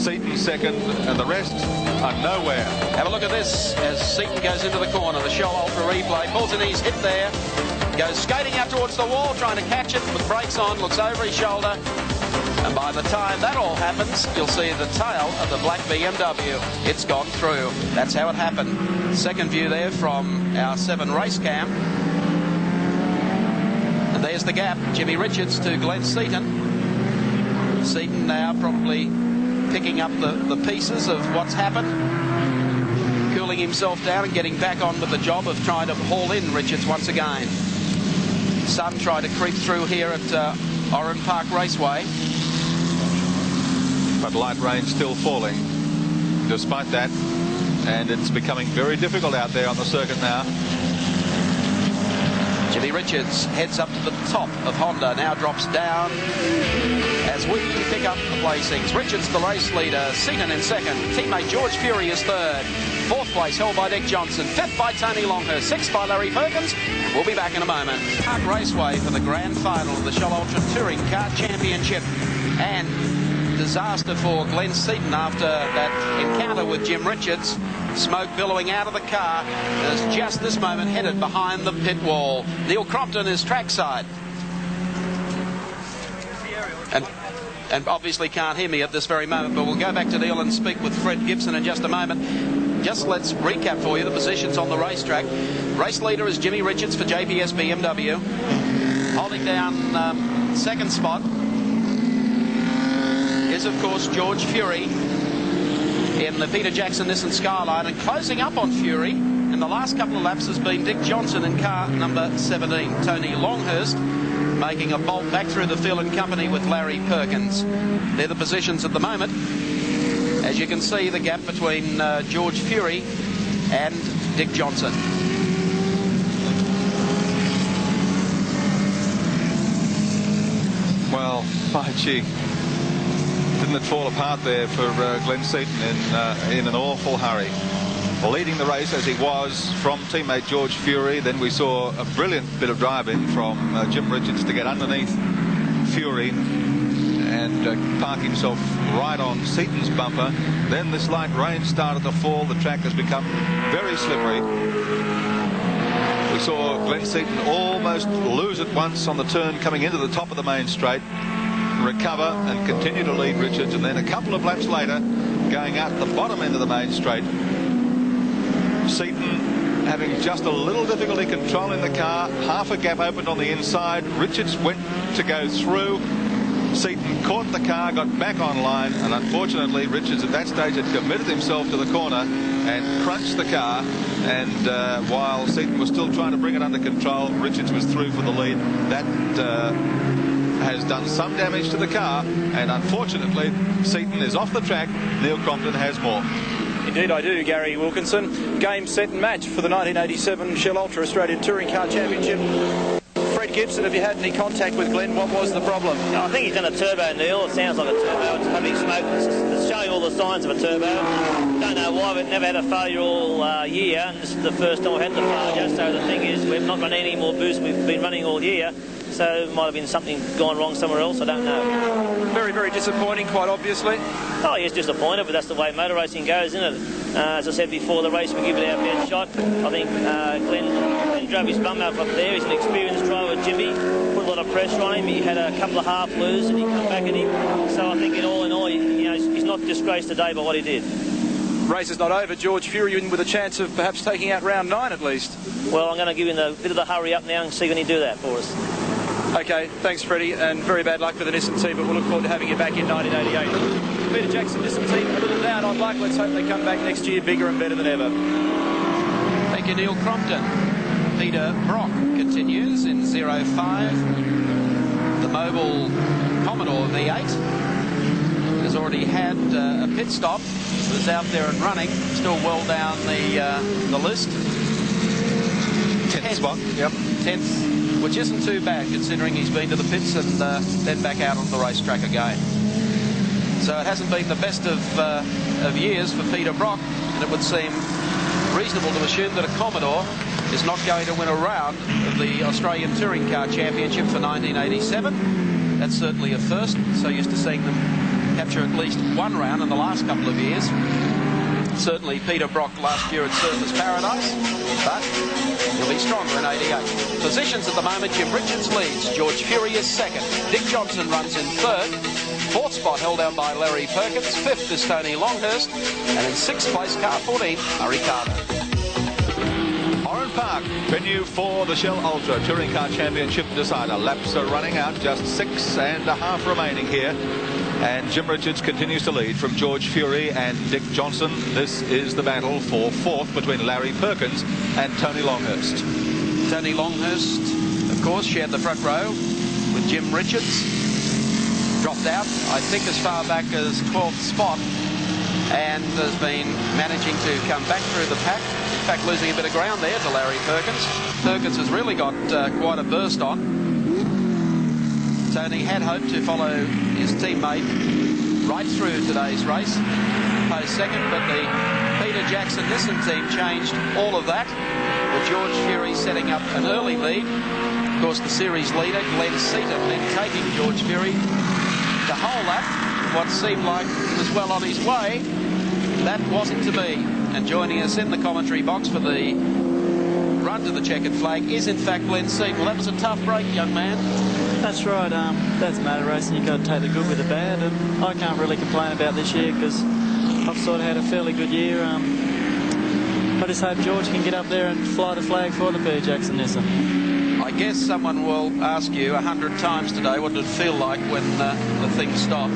Seaton second, and the rest are nowhere. Have a look at this as Seaton goes into the corner. The Shell Ultra replay. Pulls a knees, hit there. Goes skating out towards the wall, trying to catch it with brakes on. Looks over his shoulder. And by the time that all happens, you'll see the tail of the black BMW. It's gone through. That's how it happened. Second view there from our 7 race cam. And there's the gap. Jimmy Richards to Glenn Seaton. Seaton now probably picking up the pieces of what's happened. Cooling himself down and getting back on with the job of trying to haul in Richards once again. Sun tried to creep through here at Oran Park Raceway. But light rain still falling despite that, and it's becoming very difficult out there on the circuit now. Jimmy Richards heads up to the top of Honda, now drops down as we pick up the placings. Richards the race leader, Seaton in second, teammate George Fury is third, fourth place held by Dick Johnson, fifth by Tony Longhurst, sixth by Larry Perkins. We'll be back in a moment. Park Raceway for the grand final of the Shell Ultra Touring Car Championship, and disaster for Glenn Seaton after that encounter with Jim Richards. Smoke billowing out of the car as just this moment headed behind the pit wall. Neil Crompton is trackside. And obviously can't hear me at this very moment, but we'll go back to Neil and speak with Fred Gibson in just a moment. Just let's recap for you the positions on the racetrack. Race leader is Jimmy Richards for JPS BMW. Holding down second spot is, of course, George Fury in the Peter Jackson Nissan Skyline, and closing up on Fury in the last couple of laps has been Dick Johnson in car number 17. Tony Longhurst making a bolt back through the field in company with Larry Perkins. They're the positions at the moment. As you can see, the gap between George Fury and Dick Johnson. Well, my gee. Didn't it fall apart there for Glenn Seaton in an awful hurry. Leading the race as he was from teammate George Fury. Then we saw a brilliant bit of driving from Jim Richards to get underneath Fury and park himself right on Seaton's bumper. Then this light rain started to fall. The track has become very slippery. We saw Glenn Seaton almost lose it once on the turn coming into the top of the main straight, recover and continue to lead Richards, and then a couple of laps later going out the bottom end of the main straight, Seaton having just a little difficulty controlling the car. Half a gap opened on the inside. Richards went to go through. Seaton caught the car, got back online, and unfortunately Richards at that stage had committed himself to the corner and crunched the car, and while Seaton was still trying to bring it under control, Richards was through for the lead. That has done some damage to the car, and unfortunately Seaton is off the track. Neil Crompton has more. Indeed I do, Gary Wilkinson. Game, set and match for the 1987 Shell Ultra Australian Touring Car Championship. Fred Gibson, have you had any contact with Glenn? What was the problem? I think he's done a turbo, Neil. It sounds like a turbo. It's having smoke. It's showing all the signs of a turbo. Don't know why. We've never had a failure all year, and this is the first time we've had the failure. So the thing is, we've not run any more boost. We've been running all year. So it might have been something gone wrong somewhere else. I don't know. Very, very disappointing, quite obviously. Oh, yes, disappointed, but that's the way motor racing goes, isn't it? As I said before the race, we give it our best shot. I think Glenn drove his bum out up there. He's an experienced driver with Jimmy. Put a lot of pressure on him. He had a couple of half blues and he come back at him. So I think in all, he's not disgraced today by what he did. Race is not over. George Fury in with a chance of perhaps taking out round 9 at least. Well, I'm going to give him a bit of the hurry up now and see when he do that for us. Okay, thanks Freddie, and very bad luck for the Nissan team, but we'll look forward to having you back in 1988. Peter Jackson Nissan team a little down on luck. Let's hope they come back next year bigger and better than ever. Thank you, Neil Crompton. Peter Brock continues in 05. The Mobile Commodore V8 has already had a pit stop. Was out there and running, still well down the list. 10th spot. Yep. 10th, which isn't too bad considering he's been to the pits and then back out on the racetrack again. So it hasn't been the best of years for Peter Brock, and it would seem reasonable to assume that a Commodore is not going to win a round of the Australian Touring Car Championship for 1987. That's certainly a first. So used to seeing them capture at least one round in the last couple of years. Certainly Peter Brock last year at Surfers Paradise, but he'll be stronger in 88. Positions at the moment, Jim Richards leads. George Fury is second. Dick Johnson runs in third. Fourth spot held down by Larry Perkins. Fifth is Tony Longhurst. And in sixth place, car 14, Murray Carter. Oran Park, venue for the Shell Ultra Touring Car Championship decider. Laps are running out, just 6.5 remaining here. And Jim Richards continues to lead from George Fury and Dick Johnson. This is the battle for fourth between Larry Perkins and Tony Longhurst. Tony Longhurst, of course, shared the front row with Jim Richards. Dropped out, I think, as far back as 12th spot, and has been managing to come back through the pack. In fact, losing a bit of ground there to Larry Perkins. Perkins has really got quite a burst on. Tony had hoped to follow his teammate right through today's race, post second, but the Peter Jackson Nissan team changed all of that, with George Fury setting up an early lead. Of course, the series leader, Glenn Seaton, then taking George Fury the whole lap. What seemed like he was well on his way, that wasn't to be. And joining us in the commentary box for the run to the checkered flag is in fact Glenn Seaton. Well, that was a tough break, young man. That's right. That's motor racing. You've got to take the good with the bad, and I can't really complain about this year because I've sort of had a fairly good year. I just hope George can get up there and fly the flag for the Peter Jackson Nissan. I guess someone will ask you 100 times today, what did it feel like when the thing stopped?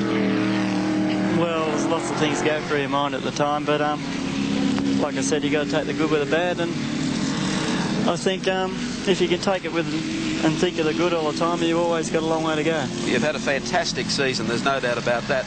Well, there's lots of things go through your mind at the time, but like I said, you've got to take the good with the bad, and I think if you can take it with and think of the good all the time, you've always got a long way to go. You've had a fantastic season, there's no doubt about that.